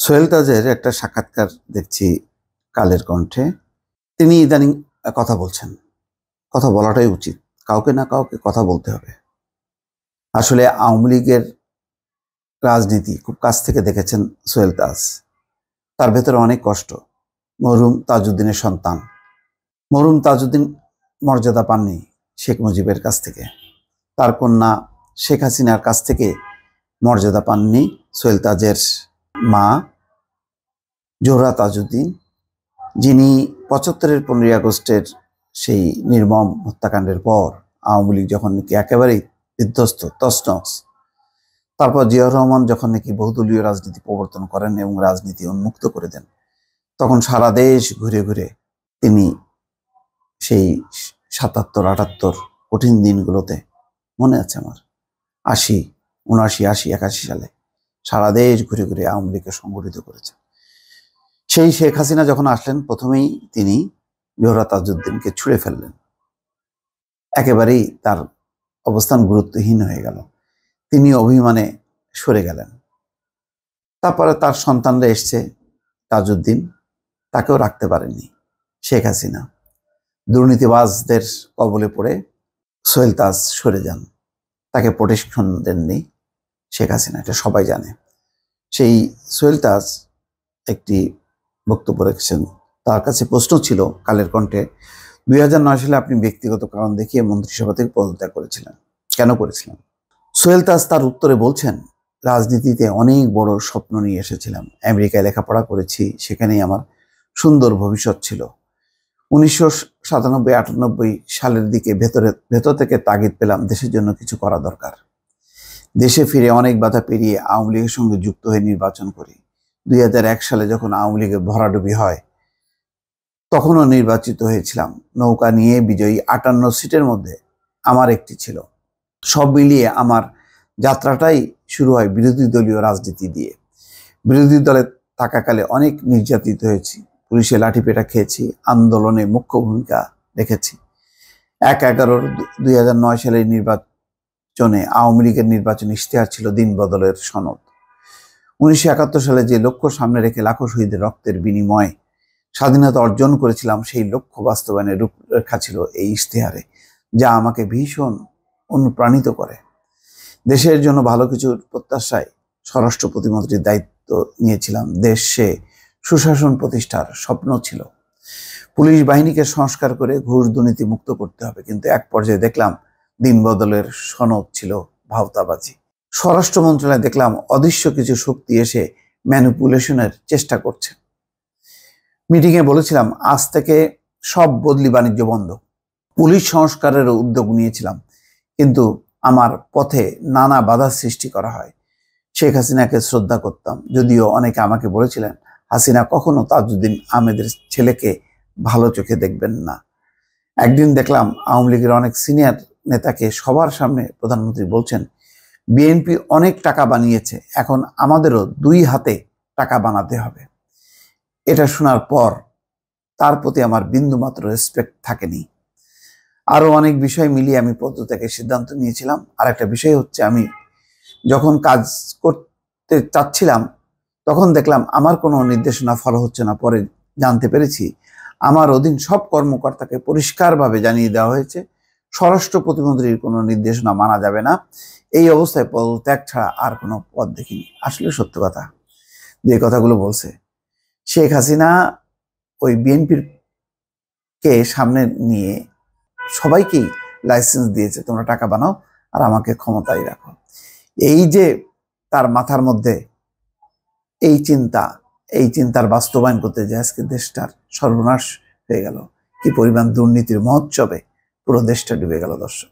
সোহেল তাজের একটা সাক্ষাৎকার দেখছি কালের কণ্ঠে। তিনি ইদানিং কথা বলছেন, কথা বলাটাই উচিত। কাউকে না কাউকে কথা বলতে হবে। আসলে আওয়ামী লীগের রাজনীতি খুব কাছ থেকে দেখেছেন সোহেল তাজ। তার ভেতরে অনেক কষ্ট। মরহুম তাজউদ্দিনের সন্তান। মরহুম তাজউদ্দিন মর্যাদা পাননি শেখ মুজিবের কাছ থেকে, তার কন্যা শেখ হাসিনার কাছ থেকে মর্যাদা পাননি সোহেল তাজের মা জোহরা তাজউদ্দিন, যিনি ৭৫-এর ১৫ই আগস্টের সেই নির্মম হত্যাকাণ্ডের পর আওয়ামী লীগ যখন নাকি একেবারেই বিধ্বস্ত তছনছ, তারপর জিয়াউর রহমান যখন নাকি বহুদলীয় রাজনীতি প্রবর্তন করেন এবং রাজনীতি উন্মুক্ত করে দেন, তখন সারা দেশ ঘুরে ঘুরে তিনি সেই ৭৭-৭৮ কঠিন দিনগুলোতে, মনে আছে আমার, ৮০, ৭৯, ৮০, ৮১ সালে সারা দেশ ঘুরে ঘুরে আওয়ামী লীগকে সংগঠিত করেছেন। সেই শেখ হাসিনা যখন আসলেন, প্রথমেই তিনি জোহরা তাজউদ্দিনকে ছুঁড়ে ফেললেন। একেবারেই তার অবস্থান গুরুত্বহীন হয়ে গেল। তিনি অভিমানে সরে গেলেন। তারপরে তার সন্তানরা এসছে, তাজউদ্দিন, তাকেও রাখতে পারেননি শেখ হাসিনা। দুর্নীতিবাজদের কবলে পড়ে সোহেল তাজ সরে যান, তাকে প্রোটেকশন দেননি শেখ হাসিনা, এটা সবাই জানে। সেই সোহেল তাজ একটি বক্তব্য রেখেছেন। তার কাছে প্রশ্ন ছিল কালের কণ্ঠে, ২০০৯ সালে আপনি ব্যক্তিগত কারণ দেখিয়ে মন্ত্রিসভা থেকে পদত্যাগ করেছিলেন, কেন করেছিলেন? সোহেল তাজ তার উত্তরে বলছেন, রাজনীতিতে অনেক বড় স্বপ্ন নিয়ে এসেছিলাম। আমেরিকায় লেখাপড়া করেছি, সেখানেই আমার সুন্দর ভবিষ্যৎ ছিল। ১৯৯৭-৯৮ সালের দিকে ভেতর থেকে তাগিদ পেলাম, দেশের জন্য কিছু করা দরকার। দেশে ফিরে অনেক বাধা পেরিয়ে আওয়ামী লীগের সঙ্গে যুক্ত হয়ে নির্বাচন করি। ২০০১ সালে যখন আওয়ামী লীগের ভরাডুবি হয়, তখনও নির্বাচিত হয়েছিলাম। নৌকা নিয়ে বিজয়ী ৫৮ সিটের মধ্যে আমার একটি ছিল। সব মিলিয়ে আমার যাত্রাটাই শুরু হয় বিরোধী দলীয় রাজনীতি দিয়ে। বিরোধী দলে থাকাকালে অনেক নির্যাতিত হয়েছি, পুলিশে লাঠিপেটা খেয়েছি, আন্দোলনে মুখ্য ভূমিকা রেখেছি। ১/১১/২০০৯ সালের নির্বাচনে আওয়ামী লীগের নির্বাচন ইশতেহার ছিল দিন বদলের সনদ। ১৯৭১ সালে যে লক্ষ্য সামনে রেখে লাখো শহীদের রক্তের বিনিময়ে স্বাধীনতা অর্জন করেছিলাম, সেই লক্ষ্য বাস্তবায়নের রূপরেখা ছিল এই ইশতেহারে, যা আমাকে ভীষণ অনুপ্রাণিত করে। দেশের জন্য ভালো কিছুর প্রত্যাশায় স্বরাষ্ট্র প্রতিমন্ত্রীর দায়িত্ব নিয়েছিলাম। দেশে সুশাসন প্রতিষ্ঠার স্বপ্ন ছিল। পুলিশ বাহিনীকে সংস্কার করে ঘুষ দুর্নীতি মুক্ত করতে হবে, কিন্তু এক পর্যায়ে দেখলাম দিন বদলের সনদ ছিল ভাওতাবাজি। স্বরাষ্ট্র মন্ত্রণালয়ে দেখলাম অদৃশ্য কিছু শক্তি এসে ম্যানিপুলেশনের চেষ্টা করছে। মিটিংয়ে বলেছিলাম, আজ থেকে সব বদলি বাণিজ্য বন্ধ। পুলিশ সংস্কারের উদ্যোগ নিয়েছিলাম, কিন্তু আমার পথে নানা বাধার সৃষ্টি করা হয়। শেখ হাসিনাকে শ্রদ্ধা করতাম, যদিও অনেকে আমাকে বলেছিলেন, হাসিনা কখনো তাজউদ্দিন আহমেদের ছেলেকে ভালো চোখে দেখবেন না। একদিন দেখলাম আওয়ামী লীগের অনেক সিনিয়র নেতাকে সবার সামনে প্রধানমন্ত্রী বলছেন, বিএনপি অনেক টাকা বানিয়েছে, এখন আমাদেরও ২ হাতে টাকা বানাতে হবে। এটা শোনার পর তার প্রতি আমার বিন্দুমাত্র রেসপেক্ট থাকেনি। আরো অনেক বিষয় মিলিয়ে আমি পদত্যাগের সিদ্ধান্ত নিয়েছিলাম। আর একটা বিষয় হচ্ছে, আমি যখন কাজ করতে চাচ্ছিলাম, তখন দেখলাম আমার কোনো নির্দেশনা ফলো হচ্ছে না। পরে জানতে পেরেছি আমার অধীন সব কর্মকর্তাকে পরিষ্কারভাবে জানিয়ে দেওয়া হয়েছে, স্বরাষ্ট্র প্রতিমন্ত্রীর কোনো নির্দেশনা মানা যাবে না। এই অবস্থায় পদত্যাগ ছাড়া আর কোনো পথ দেখিনি। আসলে সত্য কথা যে কথাগুলো বলছে শেখ হাসিনা, ওই বিএনপির কে সামনে নিয়ে সবাইকেই লাইসেন্স দিয়েছে, তোমরা টাকা বানাও আর আমাকে ক্ষমতায় রাখো। এই যে তার মাথার মধ্যে এই চিন্তার বাস্তবায়ন করতে যে আজকে দেশটার সর্বনাশ হয়ে গেল। কি পরিমাণ দুর্নীতির মহোৎসবে পুরো দেশটা ডুবে গেল। দর্শক,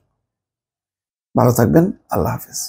ভালো থাকবেন। আল্লাহ হাফেজ।